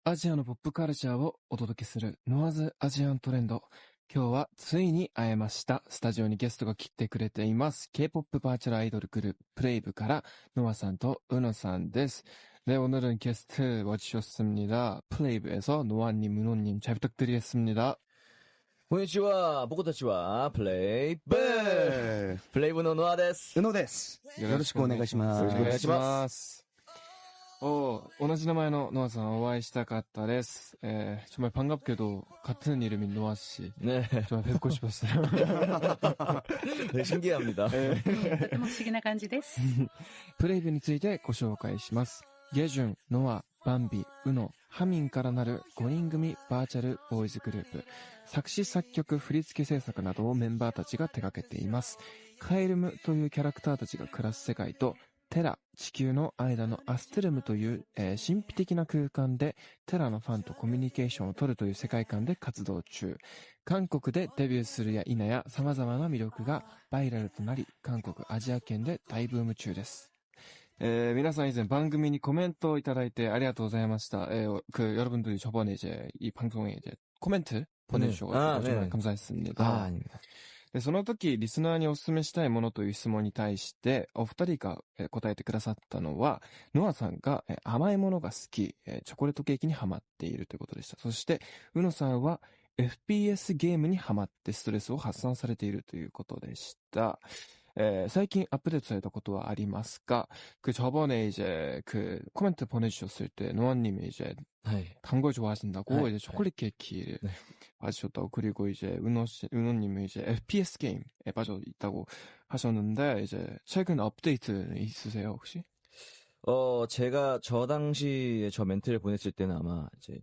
アジアのポップカルチャーをお届けするノアズアジアントレンド。今日はついに会えました。スタジオにゲストが来てくれています。K-POPバーチャルアイドルグループプレイブからノアさんとウノさんです。네, 오늘은 게스트 와주셨습니다. 플레이브에서 노아님, 은호님 잘 부탁드리겠습니다. こんにちは。僕たちはプレイブー。プレイブのノアです。うのです。よろしくお願いします。よろしくお願いします。同じ名前のノアさんお会いしたかったです。정말 반갑게도 같은 이름인 노아 씨. 네. 정말 뵙고 싶었어요. 네, 신기합니다. とても不思議な感じです。プレイブについてご紹介します。ゲジュン、ノア、バンビ、ウノ、ハミンからなる5人組バーチャルボーイズグループ。作詞作曲、振付制作などをメンバーたちが手掛けています。カエルムというキャラクターたちが暮らす世界と、テラ、地球の間のアステルムという、神秘的な空間でテラのファンとコミュニケーションを取るという世界観で活動中。韓国でデビューするや否や様々な魅力がバイラルとなり、韓国、アジア圏で大ブーム中です。皆さん以前番組にコメントをいただいてありがとうございました。여러분들이 저번에 이제 이 방송에 이제 코멘트 보내주셔가지고 정말 감사했습니다. 네, その時リスナーにお勧めしたいものという質問に対してお二人が答えてくださったのは、ノアさんが甘いものが好き、チョコレートケーキにハマっているということでした。そしてウノさんは FPS ゲームにハマってストレスを発散されているということでした。最近업데이트されたことはありますか？저번에 이제 코멘트 보내주셨을 때 노아님이 이제 단 걸 좋아하신다고 이제 초콜릿 케이키를 받으셨다고, 그리고 이제 은호님이 이제 FPS 게임에 빠져 있다고 하셨는데 이제 최근 업데이트 있으세요 혹시? 제가 저 당시에 저 멘트를 보냈을 때는 아마 이제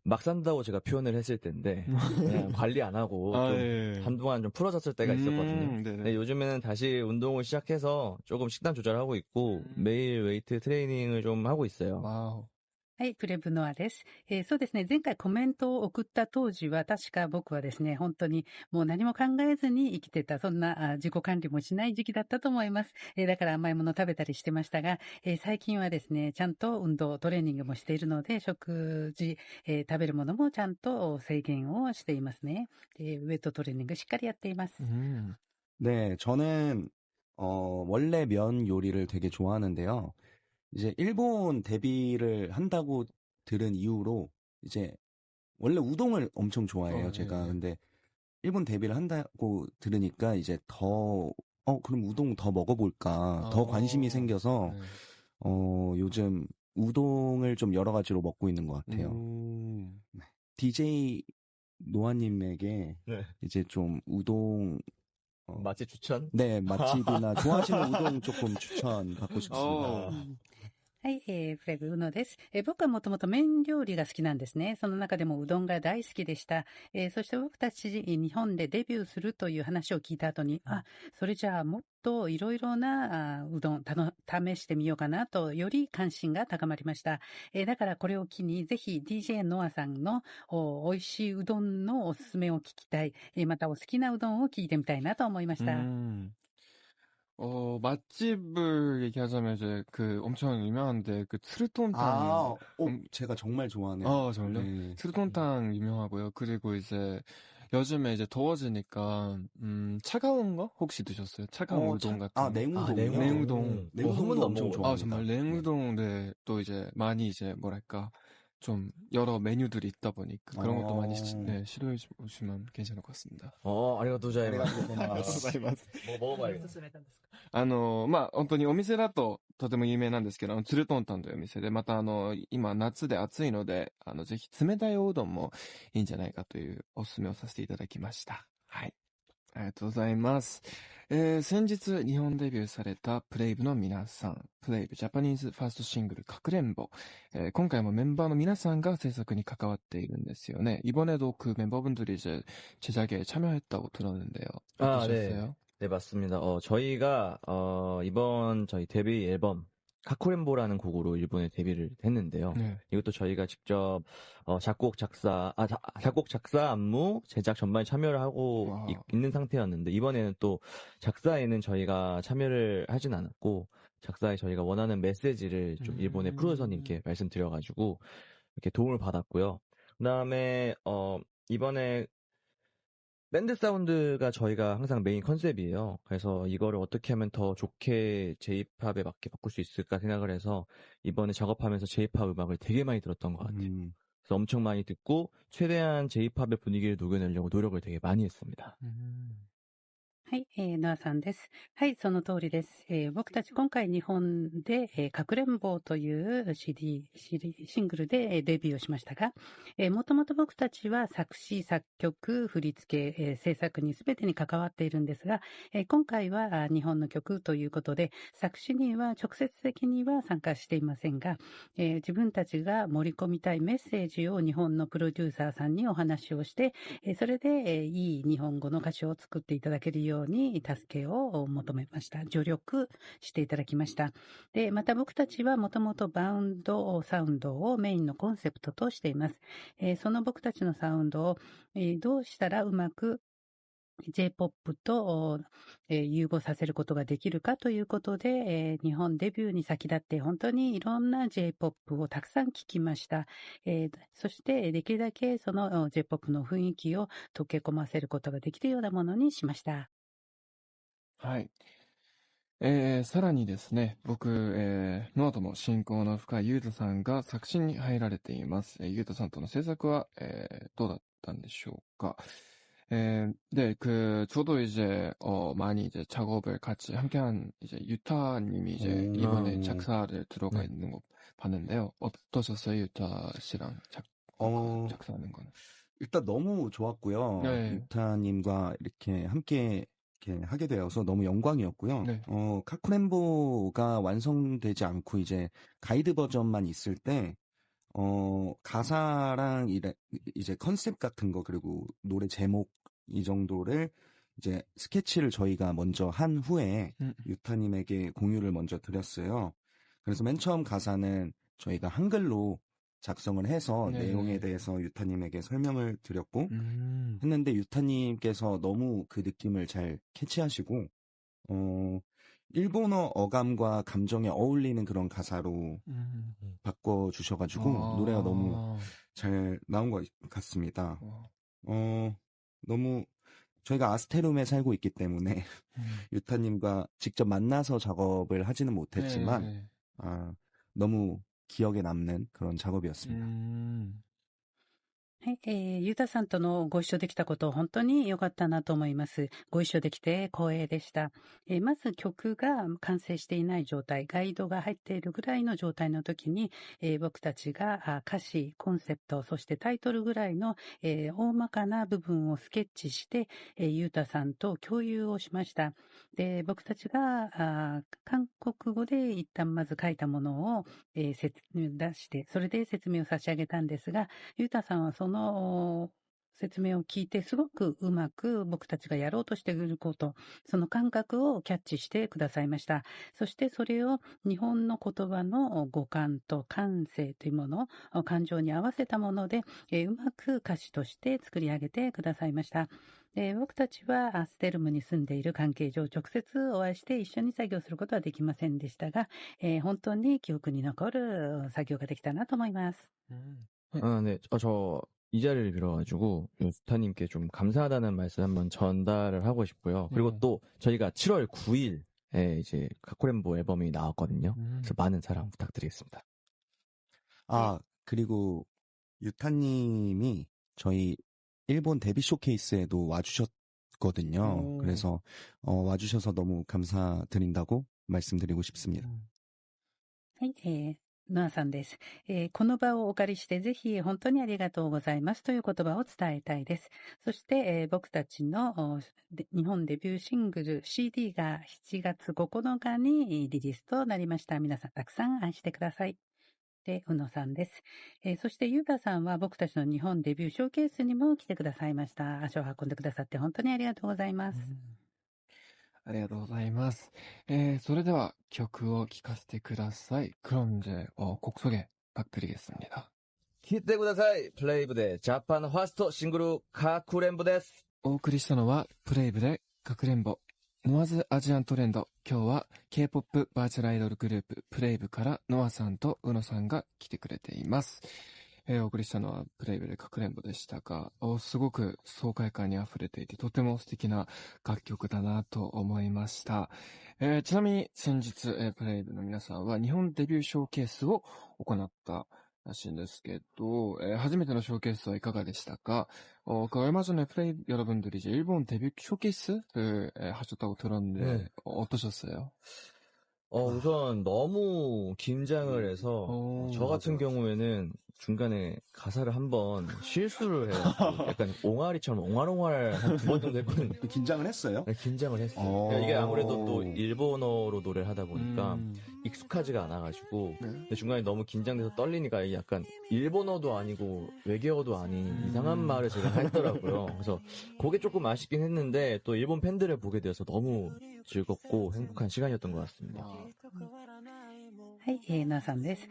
막 산다고 제가 표현을 했을 때인데 그냥 관리 안 하고 좀 한동안 좀 풀어졌을 때가 있었거든요. 근데 요즘에는 다시 운동을 시작해서 조금 식단 조절하고 있고 매일 웨이트 트레이닝을 좀 하고 있어요. 와우. はい、プレブノアです。そうですね、前回コメントを送った当時は確か僕はですね、本当にもう何も考えずに生きてた、そんな自己管理もしない時期だったと思います。だから甘いもの食べたりしてましたが、最近はですね、ちゃんと運動、トレーニングもしているので、食事、食べるものもちゃんと制限をしていますね。ウェイトトレーニングしっかりやっています。네, 저는 원래 면 요리를 되게 좋아하는데요. 이제 일본 데뷔를 한다고 들은 이후로 이제 원래 우동을 엄청 좋아해요, 제가. 근데 일본 데뷔를 한다고 들으니까 이제 더 그럼 우동 더 먹어볼까 더 관심이 생겨서 요즘 우동을 좀 여러 가지로 먹고 있는 것 같아요. DJ 노아님에게 이제 좀 우동 맛집 추천? 네, 맛집이나 좋아하시는 우동 조금 추천 받고 싶습니다. はい、プレブウノです。僕はもともと麺料理が好きなんですね。その中でもうどんが大好きでした。そして僕たち日本でデビューするという話を聞いた後に、それじゃあもっといろいろなうどん試してみようかなと、より関心が高まりました。だからこれを機にぜひ DJ ノアさんの美味しいうどんのおすすめを聞きたい。またお好きなうどんを聞いてみたいなと思いました。 맛집을 얘기하자면 이제 엄청 유명한데 트루톤탕. 제가 정말 좋아하는. 정말요? 네. 트루톤탕 유명하고요. 그리고 이제 요즘에 이제 더워지니까 차가운 거 혹시 드셨어요? 차가운 우동 같은. 냉우동. 냉우동. 한 번도 엄청 좋아합니다. 정말 냉우동. 네. 또 이제 많이 이제 뭐랄까 좀 여러 메뉴들이 있다 보니까 그런 것도 많이 시도해 보시면 괜찮을 것 같습니다. 아리가또 고자이마스. 먹어봐야겠다. 本当にお店だととても有名なんですけど、ツルトンタンというお店で、また今夏で暑いので、ぜひ冷たいおうどんもいいんじゃないかというお勧めをさせていただきました。はい。ありがとうございます。先日日本デビューされたプレイブの皆さん、プレイブジャパニーズファーストシングルかくれんぼ、今回もメンバーの皆さんが制作に関わっているんですよね。이번에도 멤버분들이 이제 제작에 참여했다고 들었는데요. 어떠셨어요? 네, 맞습니다. 저희가 이번 저희 데뷔 앨범 카쿠렌보라는 곡으로 일본에 데뷔를 했는데요. 이것도 저희가 직접 작곡, 작사, 안무, 제작 전반에 참여를 하고 있는 상태였는데, 이번에는 또 작사에는 저희가 참여를 하진 않았고, 작사에 저희가 원하는 메시지를 좀 일본의 프로듀서님께 말씀드려가지고 이렇게 도움을 받았고요. 그다음에 이번에 밴드 사운드가 저희가 항상 메인 컨셉이에요. 그래서 이거를 어떻게 하면 더 좋게 J-팝에 맞게 바꿀 수 있을까 생각을 해서 이번에 작업하면서 J-팝 음악을 되게 많이 들었던 것 같아요. 그래서 엄청 많이 듣고 최대한 J-팝의 분위기를 녹여내려고 노력을 되게 많이 했습니다. はい、ノアさんです。はい、その通りです。僕たち今回日本で、かくれんぼという CD、シングルで、デビューをしましたが、もともと僕たちは作詞、作曲、振り付け、制作に全てに関わっているんですが、今回は日本の曲ということで、作詞には直接的には参加していませんが、自分たちが盛り込みたいメッセージを日本のプロデューサーさんにお話をして、それで、いい日本語の歌詞を作っていただけるように助けを求めました。助力していただきました。で、また僕たちはもともとバウンドサウンドをメインのコンセプトとしています。その僕たちのサウンドを、どうしたらうまくJ-POP と、融合させることができるかということで、日本デビューに先立って本当にいろんな J-POP をたくさん聞きました。そしてできるだけその J-POP の雰囲気を溶け込ませることができるようなものにしました。はい。さらにですね、僕、ノアとも親交の深いユータさんが作詞に入られています。ユータさんとの制作は、どうだったんでしょうか。네, 저도 이제, 많이 이제 작업을 같이 함께한 이제 유타님이 이제 이번에 작사를 들어가 있는 거 봤는데요. 어떠셨어요, 유타 씨랑 작사하는 거는? 일단 너무 좋았고요. 네. 유타님과 이렇게 함께 이렇게 하게 되어서 너무 영광이었고요. 네. 카쿠렌보가 완성되지 않고 이제 가이드 버전만 있을 때, 가사랑 이제 컨셉 같은 거, 그리고 노래 제목, 이 정도를 이제 스케치를 저희가 먼저 한 후에 유타님에게 공유를 먼저 드렸어요. 그래서 맨 처음 가사는 저희가 한글로 작성을 해서 네. 내용에 대해서 유타님에게 설명을 드렸고 했는데 유타님께서 너무 그 느낌을 잘 캐치하시고 일본어 어감과 감정에 어울리는 그런 가사로 바꿔주셔가지고 노래가 너무 잘 나온 것 같습니다. 너무 저희가 아스테룸에 살고 있기 때문에 유타님과 직접 만나서 작업을 하지는 못했지만 너무 기억에 남는 그런 작업이었습니다. はい、ユタさんとのご一緒できたこと本当に良かったなと思います。ご一緒できて光栄でした。まず曲が完成していない状態、ガイドが入っているぐらいの状態の時に、僕たちが歌詞、コンセプト、そしてタイトルぐらいの、大まかな部分をスケッチして、ユタさんと共有をしました。で、僕たちが韓国語で一旦まず書いたものを、出して、それで説明を差し上げたんですが、ユタさんはその説明を聞いてすごくうまく僕たちがやろうとしていること、その感覚をキャッチしてくださいました。そしてそれを日本の言葉の語感と感性というものを感情に合わせたもので、うまく歌詞として作り上げてくださいました。僕たちはアステルムに住んでいる関係上直接お会いして一緒に作業することはできませんでしたが、本当に記憶に残る作業ができたなと思います。네. 저 이 자리를 빌어가지고 유타님께 좀 감사하다는 말씀 한번 전달을 하고 싶고요. 그리고 또 저희가 7월 9일에 이제 카쿠렌보 앨범이 나왔거든요. 그래서 많은 사랑 부탁드리겠습니다. 그리고 유타님이 저희 일본 데뷔 쇼케이스에도 와주셨거든요. 그래서 와주셔서 너무 감사드린다고 말씀드리고 싶습니다. はい、ノアさんです。この場をお借りしてぜひ本当にありがとうございますという言葉を伝えたいです。そして、僕たちの日本デビューシングル CD が7月9日にリリースとなりました。皆さんたくさん愛してください。で、うのさんです。そしてゆうたさんは僕たちの日本デビューショーケースにも来てくださいました。足を運んでくださって本当にありがとうございます。ありがとうございます。それでは曲を聴かせてください。그럼 이제 곡 소개 부탁드리겠습니다. 기대ください. 플레이브의 자판 화스트 싱글 카쿠렌보です. お送りしたのはプレイブでかくれんぼ。ノアズアジアントレンド。今日は K-POP バーチャルアイドルグループプレイブからノアさんとウノさんが来てくれています。お送りしたのはプレイブでかくれんぼでしたが、すごく爽快感に溢れていて、とても素敵な楽曲だなと思いました。ちなみに先日、プレイブの皆さんは日本デビューショーケースを行ったらしいんですけど、初めてのショーケースはいかがでしたか? 얼마 전에 플레이 여러분들이 이제 일본 데뷔 쇼케이스를 하셨다고 들었는데 어떠셨어요? 우선 너무 긴장을 해서 저 같은 경우에는 중간에 가사를 한번 실수를 해가지고 약간 옹알이처럼 옹알옹알 한 2번 정도 했거든요. 긴장을 했어요? 네, 긴장을 했어요. 이게 아무래도 또 일본어로 노래를 하다 보니까 익숙하지가 않아가지고 근데 중간에 너무 긴장돼서 떨리니까 약간 일본어도 아니고 외계어도 아닌 이상한 말을 제가 했더라고요. 그래서 그게 조금 아쉽긴 했는데 또 일본 팬들을 보게 돼서 너무 즐겁고 행복한 시간이었던 것 같습니다. はい、なさんです。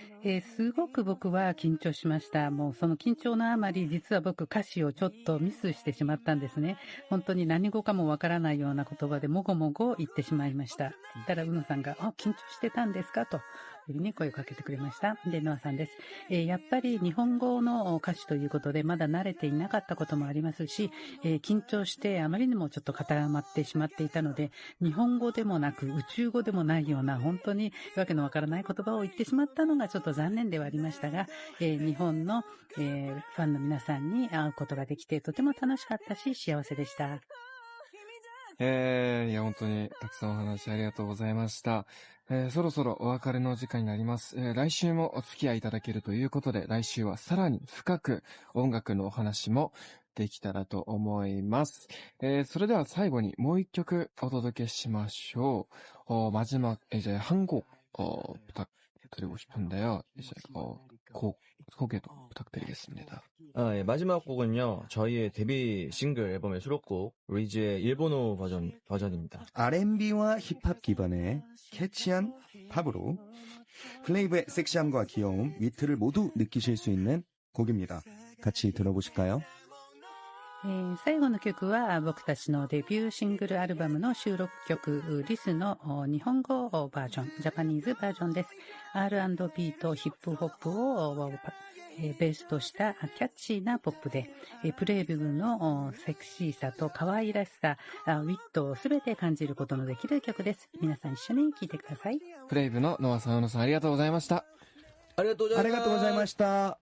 すごく僕は緊張しました。もうその緊張のあまり、実は僕歌詞をちょっとミスしてしまったんですね。本当に何語かもわからないような言葉でもごもご言ってしまいました。言ったら、うのさんが、緊張してたんですかと。に声をかけてくれました。で、ノアさんです。やっぱり日本語の歌詞ということでまだ慣れていなかったこともありますし、緊張してあまりにもちょっと固まってしまっていたので、日本語でもなく宇宙語でもないような本当にわけのわからない言葉を言ってしまったのがちょっと残念ではありましたが、日本の、ファンの皆さんに会うことができてとても楽しかったし幸せでした。いや本当にたくさんお話ありがとうございました。そろそろお別れの時間になります。来週もお付き合いいただけるということで、来週はさらに深く音楽のお話もできたらと思います。それでは最後にもう一曲お届けしましょう。마지막 이제 한 곡 부탁드리고 싶은데요. 이제 곡 소개도 부탁드리겠습니다. 예, 마지막 곡은요, 저희의 데뷔 싱글 앨범의 수록곡 리즈의 일본어 버전입니다. R&B와 힙합 기반의 캐치한 팝으로 플레이브의 섹시함과 귀여움, 위트를 모두 느끼실 수 있는 곡입니다. 같이 들어보실까요? 最後の曲は僕たちのデビューシングルアルバムの収録曲リスの日本語バージョン、ジャパニーズバージョンです。R&B とヒップホップをベースとしたキャッチーなポップで、プレイブのセクシーさと可愛らしさ、ウィットをすべて感じることのできる曲です。皆さん一緒に聴いてください。プレイブのノアさん、宇野さんありがとうございました。ありがとうございました。